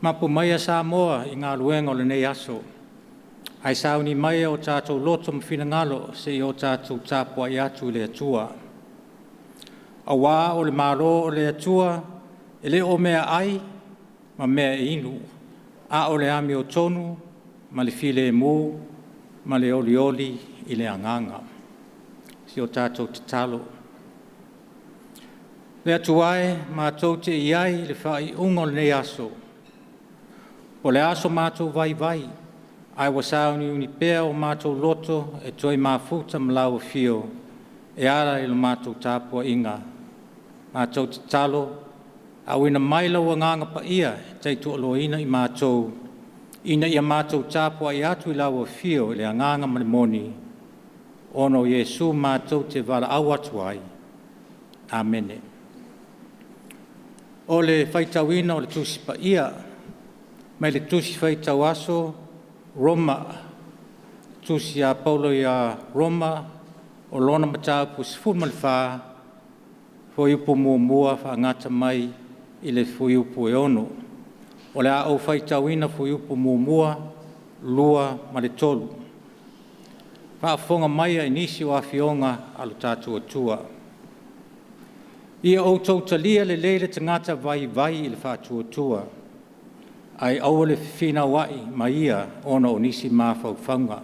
Mapu mai Samoa i ngā luenga o le nei aso. Ai sauni mai o tātou loto mawhinangalo se o tātou Tapuaiga atu le atua. A wā o le maro o le atua, e le o mea ai, ma mea inu. A o le ami o tonu, ma le file mu, ma le oli i le anganga. Si o tātou te talo. Le atuae, ma tau te iai le whai ungo le nei aso. O le aso mātou vai, ai wasauni uni pēa o mātou loto e toi mafuta mlau fio, e ara i lo mātou Tapuaiga. Mātou te talo, au ina maila ua nganga pa ia, teitu aloina i mātou, ina ia mātou Tapuaiga atu i lau fio, i le anganga malimoni, ono Yesu mātou te wala au atu ai. Amene. O le whaitawina o le tusi pa ia, mai le tusi whaitau aso, Roma, tusi a Paulo i a Roma, o lona matau pu sifu malwha, fo iupu mua whaangata mai i le fo iupu e ono. O le a au whaitawina fo iupu mua, lua ma le tolu. Whaafonga mai a inisi o Afionga alu tātua tua. Ia o tautalia le leile tangata vai i le whaatua tua. Ai au le whina wai ma ia ona o nisi mawhauwhaunga.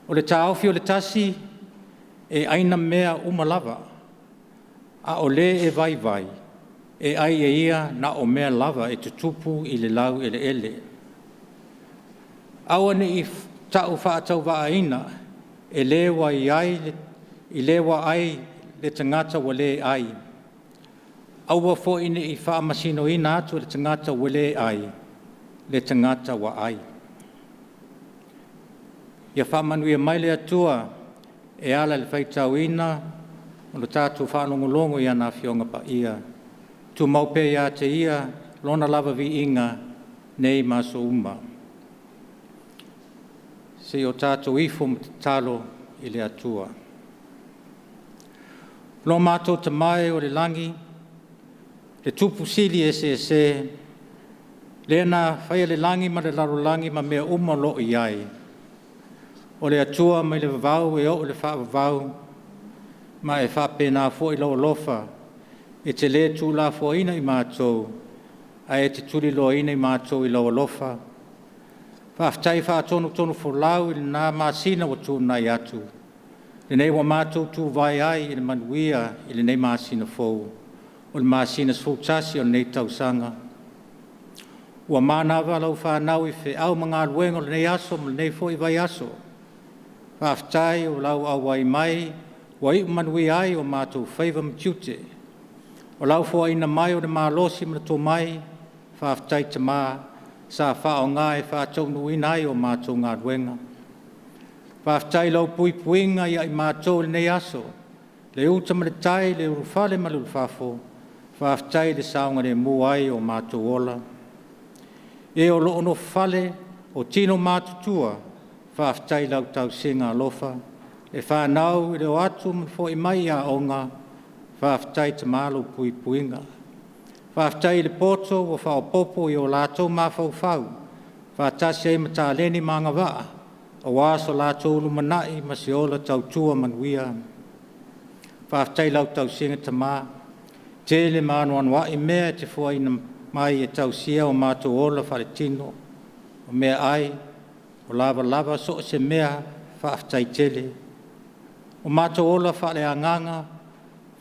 O le tāofi o le tasi e aina mea umalava. A o le e vai, e ai e ia na o mea lava e tutupu i le lau ele. Awane i tau whaatau waaina e lewa ai le tangata wa le ai. Aua fo ine i whaamasino ina atu le tangata wa le ai, le tangata wa ai. Ia whaamanuia mai le atua e ala le whaitau ina o le tātou whanongolongo ia nā whionga pa ia. Tu maupe ia te ia, lona lava vi inga, nei maso uma. Se o tātou ifo mo te talo i le atua. Lo mātou te mai o le langi, le tupu sili se, le na whaia le langi ma le laro langi ma mea uma lo i ai. O le atua mai le vavau e o le wha vavau, ma e whapena fo i lau lofa, e te le tu la fo ina i mātou, a e te tuli lo ina i mātou i lau lofa. Whaftai tonu fo lau i nā māsina o tū nai atu. Le nei wa mātou tū vai ai i le manuia i le nei māsina fou, o le māsina sfutasi o le nei tausanga. Ua mānawa lau whanau i whi au mga luengo le nei aso, le nei fo i vai aso. Whaftai o lau au wai mai, wa i manui ai o mātou whaiva mtiute. O lau fo ina mai o le mālosi mna tō mai, whaftai te mā, sa whao ngā e whātou nuina ai o mātou ngā luenga. Whaftai lau puinga ia i mātou le nei aso, le uta ma le tai, le urufale ma le urufafo, whaftai le saunga le muai o mātou ola. E o loono fale o tino mātutua, whaftai lau tau singa alofa, e whanau i leo atu man fo i mai a onga, whaftai te malo puinga. Whaftai le poto o whaopopo i o lātou mawhauwhau, whatasi ei mata leni mga waa, o waso lātou lumanai ma se ola tau tua manuia. Whaftai lau tau singa ta mā, tele manu anwa i mea te fua ina mai e tau sia o mātou ola whare tino, o mea ai, o lava so se mea whaftai tele. O mātou ola whare anganga,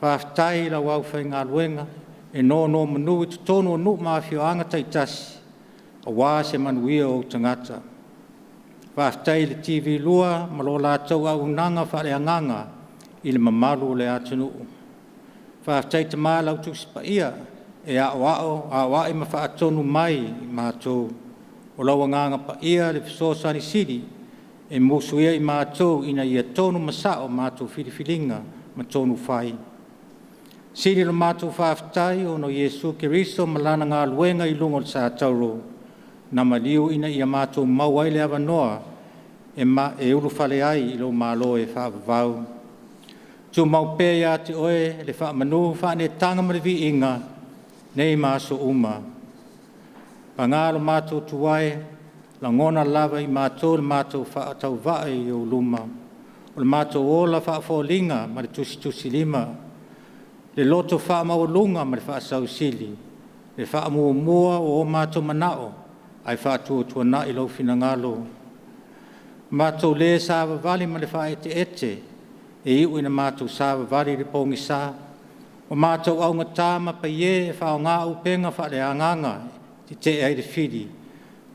whaftai lau au whai ngā luenga, e no manu i tutono o nuk mawhio anga taitasi, o wā se manuia o tangata. Whaftai le TV lua, malo lātou au nanga whare anganga, i le mamalu le atunu. Whaftai te mā lau tusi pa ia, e a wai ma whaatonu mai i mātou. O lau anganga pa ia le fisosani siri, e musu ia i mātou ina ia tonu masao mātou whiriwhiringa ma tonu whai. Siri lo mātou whaftai o no Yesu Keriso malana ngā luenga i lungo sa tauro, na maliu ina ia mātou mauai le awanoa, e uru whale ai i lo mālo e whaavavau. Tu mau pēia te oe le whaamanu whaane tanga marivi inga, nei māso uma. Pangalo mātou tuai, la ngona lava I mātou le mātou whaatau vae I o luma. O le mātou ola whaafōlinga ma le tusi lima. Le loto whaamaulunga ma le whaasausili. Le whaamua o mātou manao, ai whaatua na I lau finangalo. Mātou le sāwa vali ma le whaete e iu ina mātou sāwa vali le pongi sā. O mātou aunga tāma pa ie e whao ngā upenga whaale anganga ti te ai le whiri.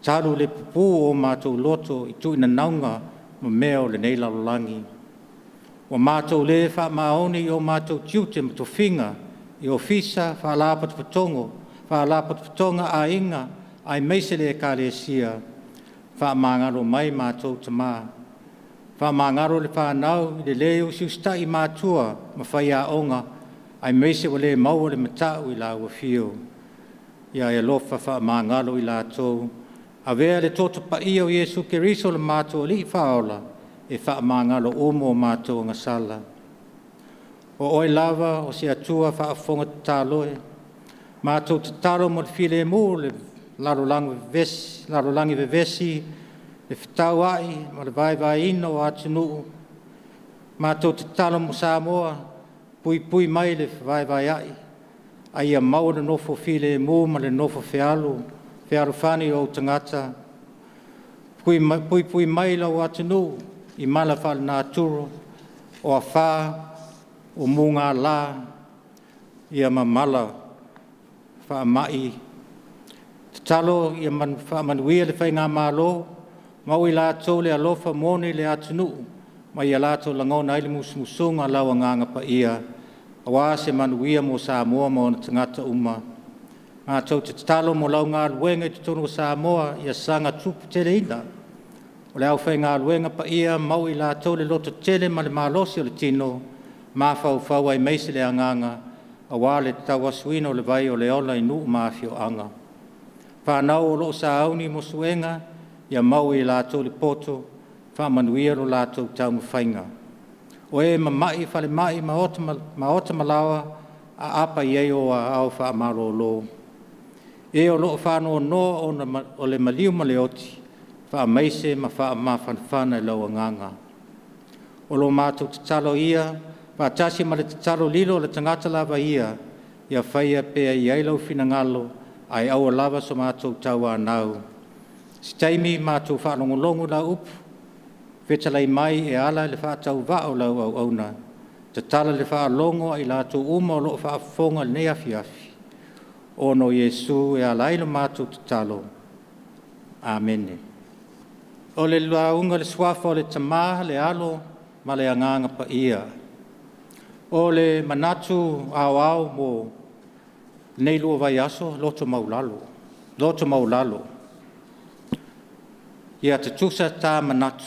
Taru le pupu o mātou loto I tu ina naunga ma mea o le nei lalolangi. O mātou le wha maoni o mātou tiute ma tofinga I ofisa wha lapat patonga a inga ai meisele e kālesia. Wha mangaro mai mātou tamā. Wha mangaro le whanau I le leo siustai mātua ma whai a onga ai meise wale maua le matau I la ua fio. Ia e lofa wha mangaro I la tau. A vea le toto pa ia o Yesu Keriso le mātua li whaola e wha mangaro omo o mātua ngā sala. O oi lava o se atua wha afonga taloe. Mātua te taro mo le file mo le larolangi vevesi, le whetau ai, ma le vai ino o atunu. Mātou te talo mo Samoa, pui mai le vai ai. Ai a mau le nofo file mo ma le nofo fealu whani o tangata. Pui mai la o atunu, I mala whale nā turo, o a whā, o munga la, ia mamala, wha mai. Talo ia whaamanuia le whai ngā mālo, mau I lātou le alofa mone le atunu, mai ia lātou langona I le musumusunga lawa nganga pa ia, awa se manuia mo Samoa mo na tangata uma. Mātou te talo mo lau ngā luenga I te tono Samoa, ia sanga tupu tele ina. O le au whai ngā luenga pa ia, mau I lātou le loto tele ma le mālosi o le tino, mā whau ai meise le anganga, awa le tawasuino le vai o le ola I nuu māwhio anga. Whanau o loo sa auni mo suenga, ia mau I lātou le poto, whamanuia ro lātou tau mwhainga. O e mamai whale mai ma ota malawa, a apa I o a au whaamaro lo. E o loo whanau no o le maliu ma le oti, whaamaise ma whaamawhanwhana I lau nganga. O lo mātou te talo ia, whaatasi ma le te talo lilo le tangata lava ia whaia pea I ailau finangalo, ai au lava so mātou tau anau. Si taimi mātou whaanongolongo la upu, whetalai mai e ala le whaatau vao lau au auna. Te tala le whaalongo ai lātou uma o loo whaafonga ne Afiafi. Ono Yesu e ala ilo mātou te talo. Amene. O le launga le swafa o le tamā le alo ma le anganga pa ia. O le manatu au mo nei lua vai aso, loto maulalo. Ia te tusa tā manatu.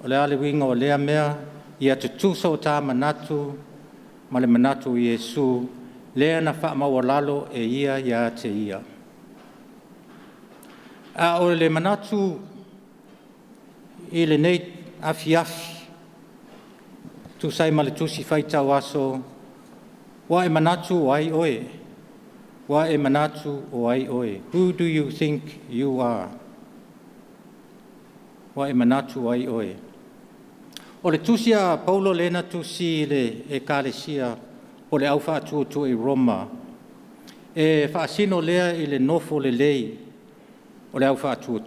O le ale winga o lea mea, ia te tusa o tā manatu, ma le manatu Yesu, lea na wha maulalo e ia te ia. A o le manatu I le nei Afiafi, tu sai ma le tusi whaitau aso, wa e manatu o ai oe. Wa e manatu o ai oe. Who do you think you are? Wa e manatu o ai oe. O le tusia Paulo lena tusi le e kālesia o le au whaatu I Roma. E whaasino lea I le nofo le lei o le au whaatu.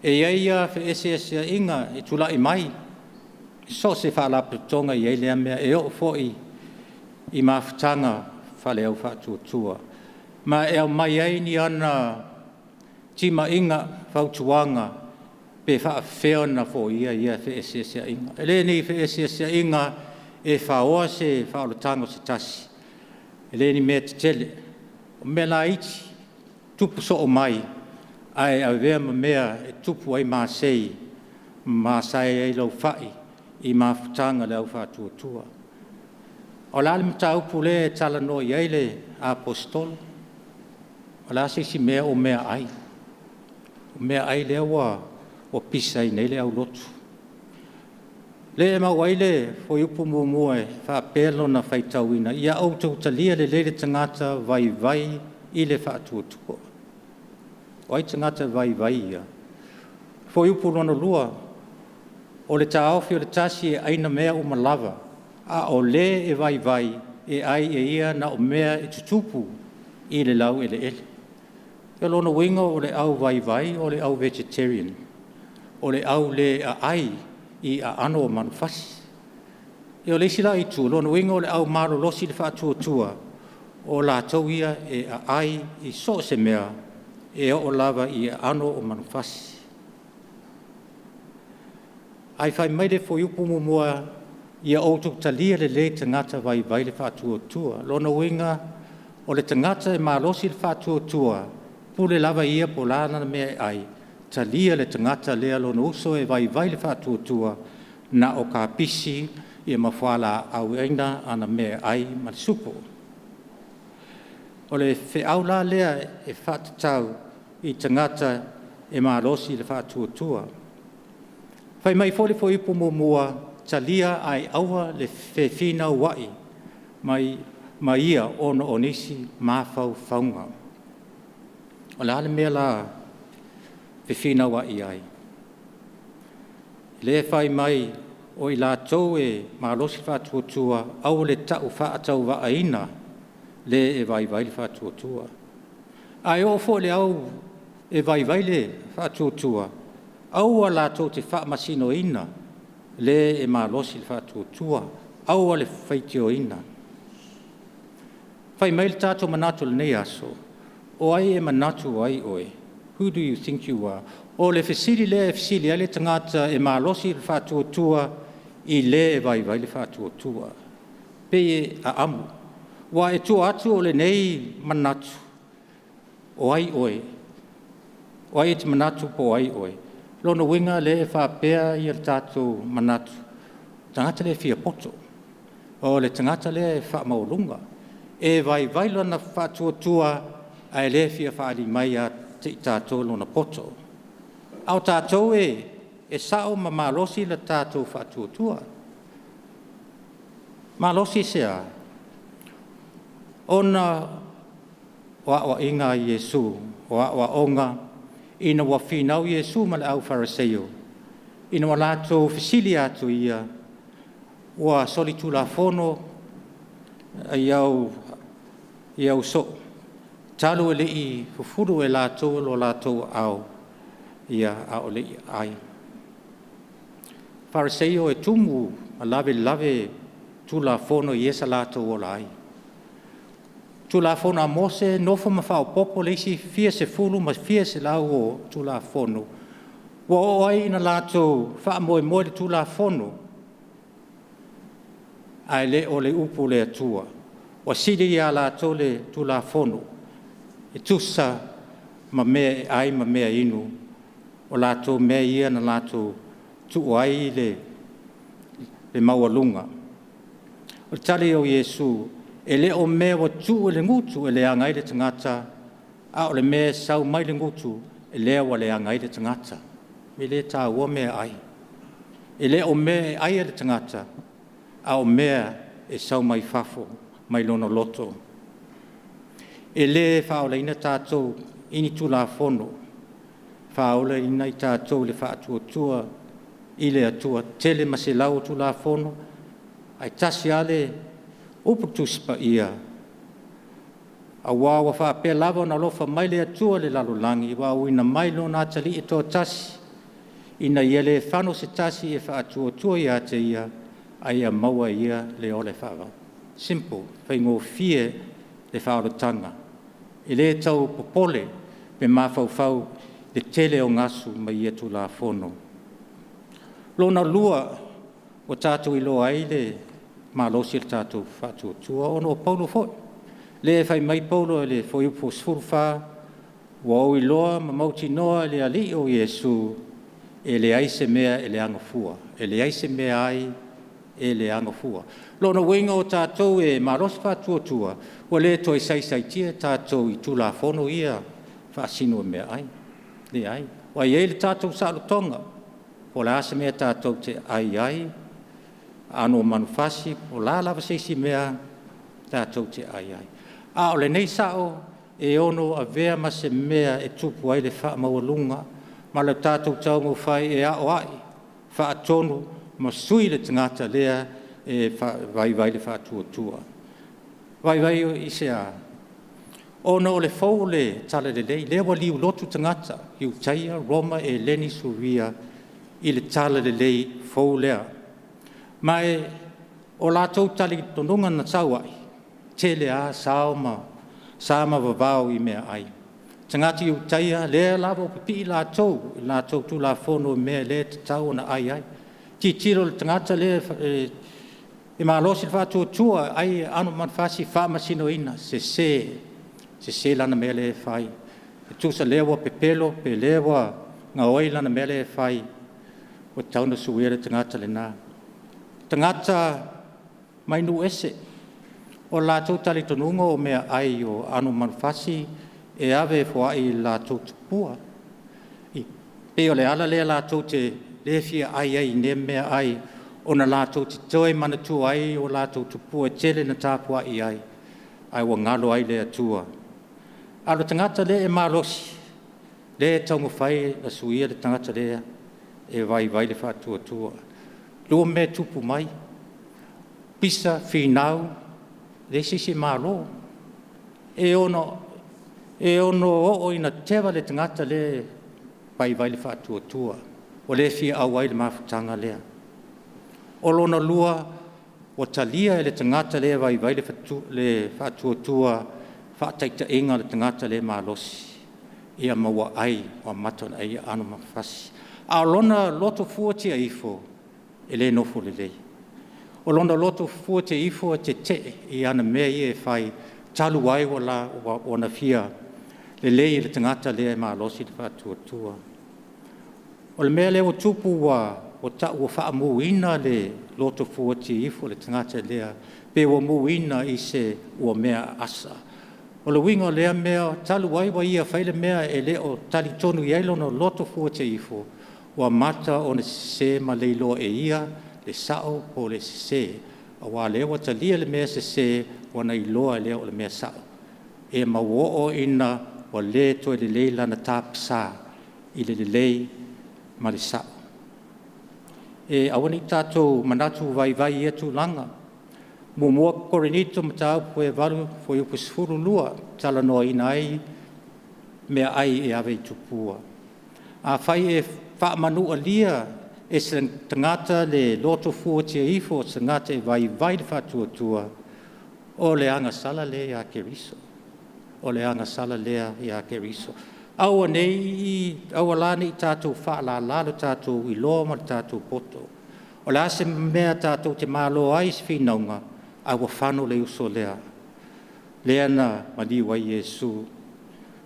E iaia fe ese inga I tula I mai. So se whaalaputonga I eilea mea e o foi I mawhitanga whale au whaatuatua. Ma e au mai ai ni ana tima inga whautuanga pe whaafeona fo ia fe ese inga. E le ni fe ese inga e whaoa se whaolotanga se tasi. E le ni mea te tele. O mea la iti tupu so o mai ai au vea ma mea e tupu ai maasei ai lau whai I mawhitanga le au whaatuatua. O la alima taupu le e tala no I eile apostolo. O la si mea o mea ai. O mea ai lea wa o pisa I nei le au lotu. Le ma waile fo yupu mua fa pelo na faitauina ia auto talia le tangata vai i le whaatuatua. Wai tangata vai ia. Fo yupu rono lua o le taofi o le tasi e aina mea o malava a o le e vai e ai e ia na o mea e tutupu i le lau ele ele. E lono winga o le au vai o le au vegetarian. O le au le a ai i a ano o manufasi. E o le sila i tu, lono winga o le au maro losi le whaatuatua o la tau ia e a ai i so se mea e o lava i a ano o manufasi. Ai fai maile fo yupu mua ia outuk talia le tangata vai le whaatuatua. Lono winga o le tangata e malosi le whaatuatua pule lava ia po lana mea ai. Talia le tangata lea lono uso e vai le whaatuatua na o ka pisi i mawhala au eina ana mea ai masupo. O le whiaula lea e whaatau i tangata e malosi le whaatuatua. Fai mai fole fo ipu mua talia ai aua le whewhina wai mai ia ono onisi mawhau whaunga. O le ale mea la whewhina wai ai. Le fai mai o i la tau e malosi whaatuatua au le tau whaatau waaina le e vai le whaatuatua. Ai o fo le au e vai le whaatuatua. Aua la tau te wha masino ina, le e malosi le whaatuatua, aua le whaitio ina. Whai mail tātou manatu le nei aso, o ai e manatu ai oe, who do you think you are? O le whesiri le e whesiri ale tangata e malosi le whaatuatua i le e vai le whaatuatua. Pe e a amu, wa e tua atu o le nei manatu, o ai oe, o ai e te manatu po ai oe. Lono winga le e whapea i al tātou manatu. Tangata le fia poto. O le tangata le e wha maurunga. E vai lona whatuatua ai le fia whaali mai a te tātou lona poto. Au tātou e sao ma malosi le tātou whatuatua. Malosi sea. Ona wa inga Yesu, wa onga, ina wa finau Yesu ma le au Faraile. Ina wa lato fisili atu ia wa solitu la fono iau so. Talu ele i fufuru e lato lo lato au ia au le ai. Faraile e tumu a lave tu la fono iesa lato o lai. Tu la fono a Mose nofo ma fao popo leisi fia se fulu ma fia se lau o tu la fono. Wa o ai ina lato faa moe le tu la fono. Ai le o le upu le atua. Wa sidi ia lato le tu la fono. E tusa ma mea ai ma mea inu. O lato mea ia na lato tu ai le maualunga. O tali o Yesu e le o mea wa tu le ngutu e le angai le tangata, a o le mea sau mai le ngutu e lea wa le angai le tangata. Me le tā ua mea ai. E le o mea e ai le tangata, a o mea e sau mai fafo, mai lono loto. E le whaola ina tātou ini tu la fono, whaola ina i tātou le whaatua i le atua tele ma se lau tu la fono, ai tasi ale uputuspa ia. A wawa whaapea lava na lofa mai le atua le lalolangi, wawa ina mai lo na tali e toa tasi. Ina ia le whano se tasi e whaatua ia te ia, a ia maua ia le ole whawa. Simple, whaingo fie le whaorotanga. E le tau popole me mawhau le tele o ngasu mai ia tu la fono. Lona lua o tātou ilo ai le malosi le tātou whatuatua ono o Paulo foi. Le whai mai Paulo le foi upo sfurwha, wa o iloa ma mauti noa le ali o Yesu e le aise mea e le angafua. E le aise mea ai e le angafua. Lona wenga o tātou e malosi whatuatua, wa le toi saisaitia tātou i tula fono ia whaasino mea ai. Le ai. Wa i le tātou saalutonga, o le ase mea tātou te ai, ano manufasi o la lava seisi mea tātou te ai. A o le nei sao e ono a vea ma se mea e tupu ai le wha maualunga, ma le tātou tau mo whai e a o ai, wha atonu ma sui le tangata lea e vai le wha tua. Vai i se a. Ono o le FOU le tala le lei, lewa liu lotu tangata, iu taia, Roma e leni suria i le tala le lei FOU lea. Ma e o lātou tali tonunga na tau ai, te le a sāma wawau i mea ai. Tangati iu taia, lea lawa pipi i lātou tu la fono mea le te tau na ai. Ti tiro le tangata le e malosi le whātua tua ai anu manfasi whāmasino ina, se lana mea le whai. E tusa lewa pe pelo, pe lewa ngā oi lana mea le whai, o tauna suere tangata le nā. Tangata mai nu ese, o lātou tali tonunga o mea ai o anu manfasi e ave fua i lātou tupua. Pe o le ala lea lātou te lefia ai ne mea ai, o na lātou te toi mana tua ai o lātou tupua tele na tāpua i ai wa ngalo ai lea tua. Alo tangata le e malosi, le taunga whai a suia le tangata lea e vai le whātua tua. Lua me tupu mai, pisa, whinau, le sisi malo. E ono o ina tewa le tangata le vai le whātua tua. O le fia au ai le mawhutanga lea. O lona lua, o talia e le tangata le vai le whātua tua, whaataita inga le tangata le malosi. Ia maua ai, o matona ai anu mawhasi. A lona loto fuatia ifo, e le nofo le lei. O lona loto fuatia ifo te i ana mea i e whai talu ai o na fia le lei le tangata le malosi le whātua tua. O le mea le o tupu o wha muina le loto fuatia ifo le tangata lea, pe o muina i se ua mea asa. O le winga lea mea talu ai wa ia whaile mea e le o tali tonu i ailo no loto fuatia ifo, ua mata o ne se ma leilo e ia, le sao po le se. A wā lewa talia le mea se wana i loa lea o le mea sao. E ma wo ina wa le to le leila na tāpisa i le lei ma le sao. E awani tātou manatu vai ia tu langa. Mua korenito matau poe valu fo i upusfuru lua tala noa ina ai mea ai e ave i tupua. A whai e whaamanu alia e se tangata le loto fuatia ifo se ngata e vai le whatua tua o le anga sala le a keriso. O le anga sala le a keriso. Aua nei, aua la nei tātou whaala lalo tātou i loa ma tātou poto. O le ase mea tātou te malo ai se whinaunga, aua whano le uso lea. Lea na mani wai Yesu.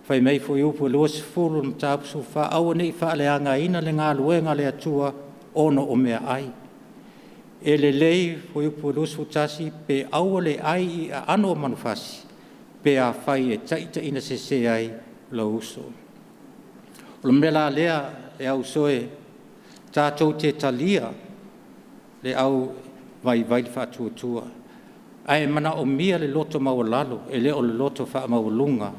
Whai mei fo i upu lua se furu na tāpusu wha, aua nei wha le anga ina le ngā luenga le atua ono o mea ai. E le lei fo i upu lua se futasi, pe aua le ai i a ano manufasi, pe a whai e taita ina se ai la uso. O le mela lea e au soe tātou te talia le au vai le whātua. Ai mana o mia le loto mawalalo e le o le loto wha mawalunga.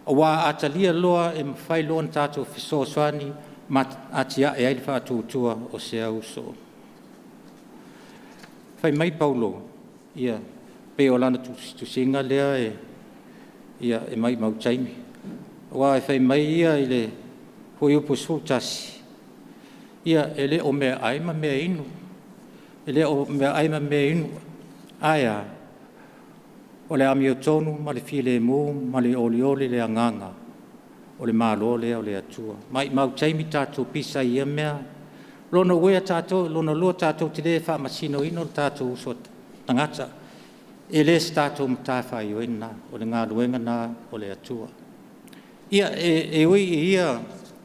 O wā atalia loa e mawhai loa tātou fiso swani ma atia e ai le whātua o se au so. Whai mai Paulo, ia pe o lana tu singa lea e mai mautaimi. Wā e whai mai ia i le hoi upo sūtasi. Ia e le o mea aima mea inu. E le o mea aima mea inu. Aia, o le ami o tonu, ma le file mu, ma le oli le anganga. O le malo lea o le atua. Mai mautaimi tātou pisa ia mea. Lona wea tātou, lona lua tātou te le wha masino ino tātou uso tangata. E le tātou mtawhai o ina, o le ngā luenga nā o le atua. Ia e ui ia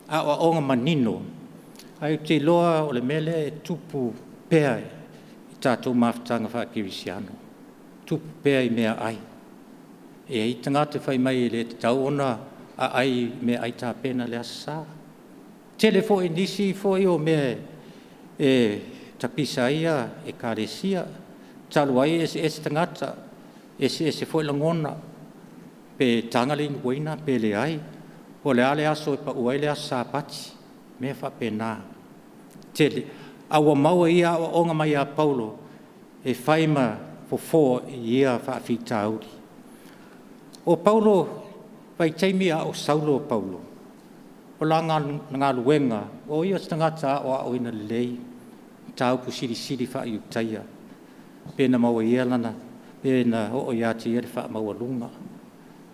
a onga manino. Ai te loa o le mele e tupu pea i tātou mawhtanga whakirisiano. Tupu pea i mea ai. E i tangata whai mai le te tau ona a ai mea ai tā pena le asa. Tele fo i nisi fo i o mea tapisa ia e kāresia, talu ai ese tangata, ese foi langona, pe tangalin waina pe le ai, o le ale aso e pa uai le aso sāpati, me wha pēnā. Tele, awa maua ia awa onga mai a Paulo, e whaima fo ia wha whita auri. O Paulo, vai teimi a o Saulo Paulo, o la ngā luenga, o ia tangata o a oina lei, tau pu siri wha i utaia, pēna maua ia lana, pēna o ia te ia wha maua lunga.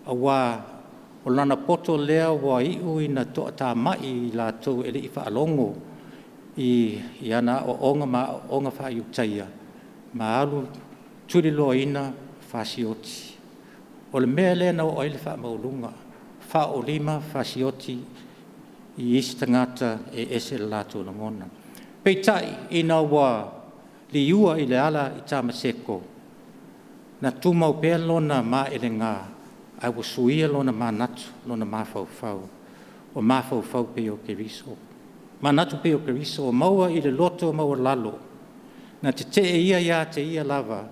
Awa, o lana poto lea wa iu ina toa tā mai i la tau ele i wha alongo, i ana o onga wha i utaia, ma alu turi loa ina whasioti. O le mea lea na o ele wha maulunga, wha o lima whasioti i isi tangata e ese la tau na ngona. Peitai ina wa li ua i le ala i tamaseko, na tumau pēr lona ma ele ngā, ai wa suia lona ma natu, lona ma fau, o ma fau pe o keriso. Ma natu pe o keriso, o maua i le loto maua lalo, na te ia te ia lava,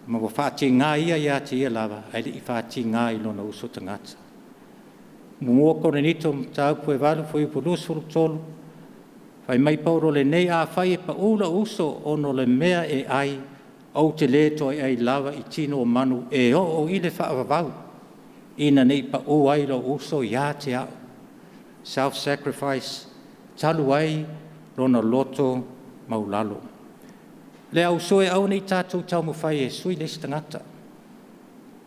ma wa whaati ngā ia te ia lava, ai li i whaati ngā i lona uso tangata. Mua kore nito tau pue walu fo i pulus furu tolu, whai mai pauro le nei a whai e pa ula uso ono le mea e ai, au te le toi ai lava i tino o manu e o i le whaavavau. Ina nei pa o ai lo uso ia te au. Self-sacrifice, talu ai lona loto maulalo. Le au soe au nei tātou tau mo whai e sui le stangata.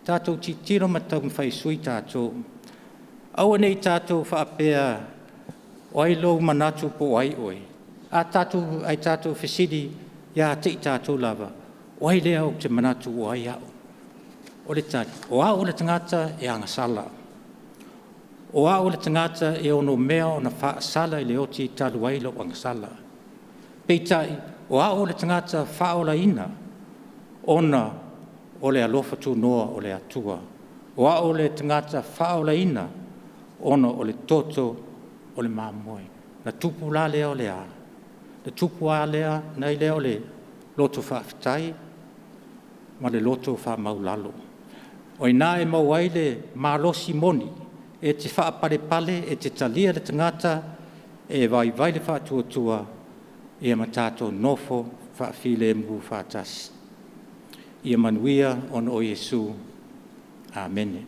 Tātou tiro ma tau mo whai sui tātou. Au nei tātou whaapea o ai lo manatu po ai oi. A tātou ai tātou whesidi ia te tātou lava. O ai lea o te manatu o ai au. O le tari. O a o le tangata e angasala. O a o le tangata e ono mea o na whaasala i le oti talu ai lo angasala. Peitai, o a o le tangata whaola ina, ona o le alofa tu noa o le atua. O a o le tangata whaola ina, ona o le toto o le mamoe. Na tupu la lea o le a. Na tupu a lea, nei lea o le loto whaafitai, ma le loto wha maulalo. O ina e mau ai le malosi moni, e te whaapare pale, e te talia le tangata, e vai le whaatuatua, e matato nofo whaafile mbu whaatasi. Ia manuia on o Yesu. Amen.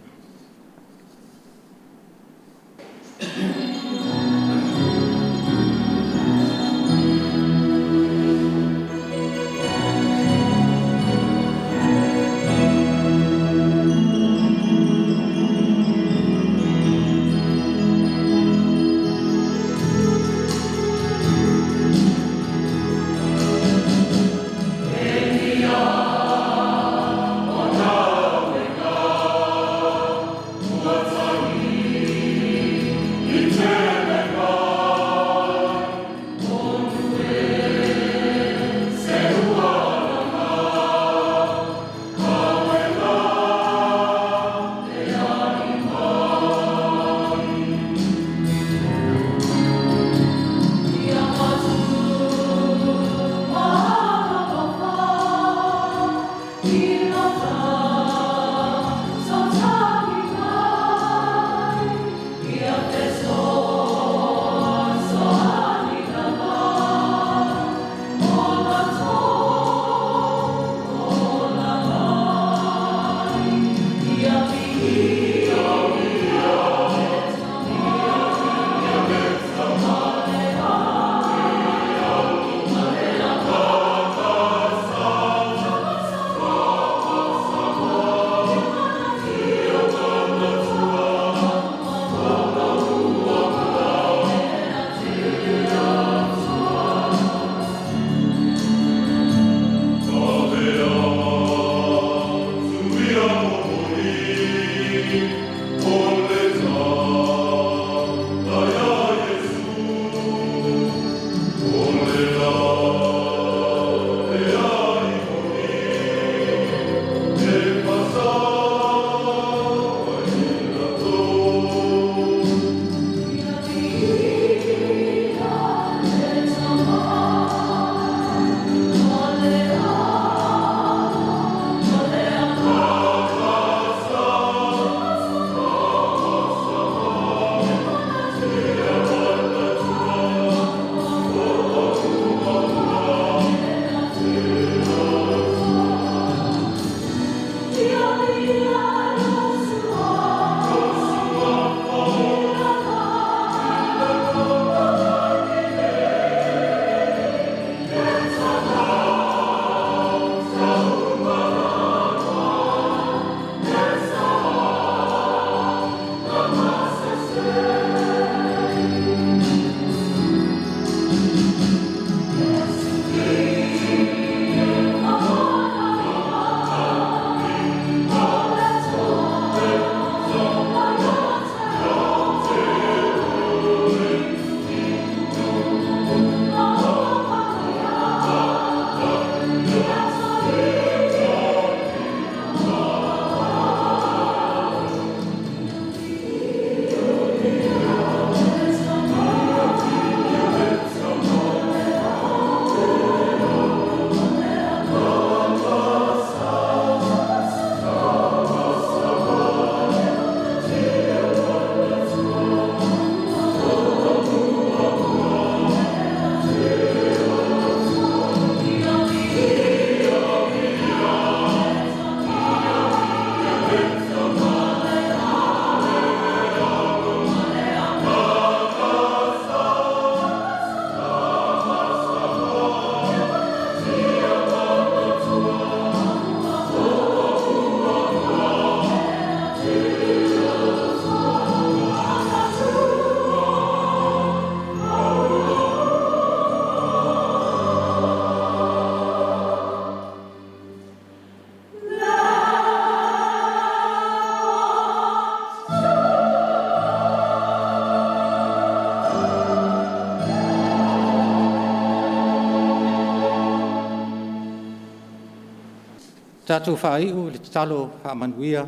Tātou whaiu le talo whaamanuia.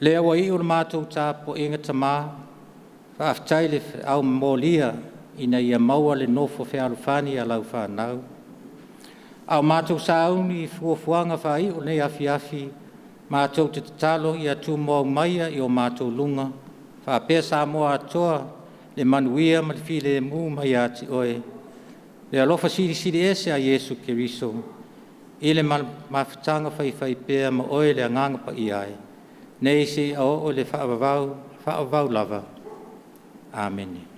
Le awa iu le mātou tā po inga tamā, whaaftai le au mōlia ina ia maua le nofo whealufani a lau whanau. Au mātou sauni fuafuanga whaiu nei Afiafi, mātou te talo ia tū mō maia i o mātou lunga, whaapea Samoa atoa le manuia ma le file mū mai ati oe. Le alofa siri ese a Yesu Keriso, i le mawhitanga whai pēr ma oe le anganga pa i ai. Nei se o le whaavavau lava. Amen.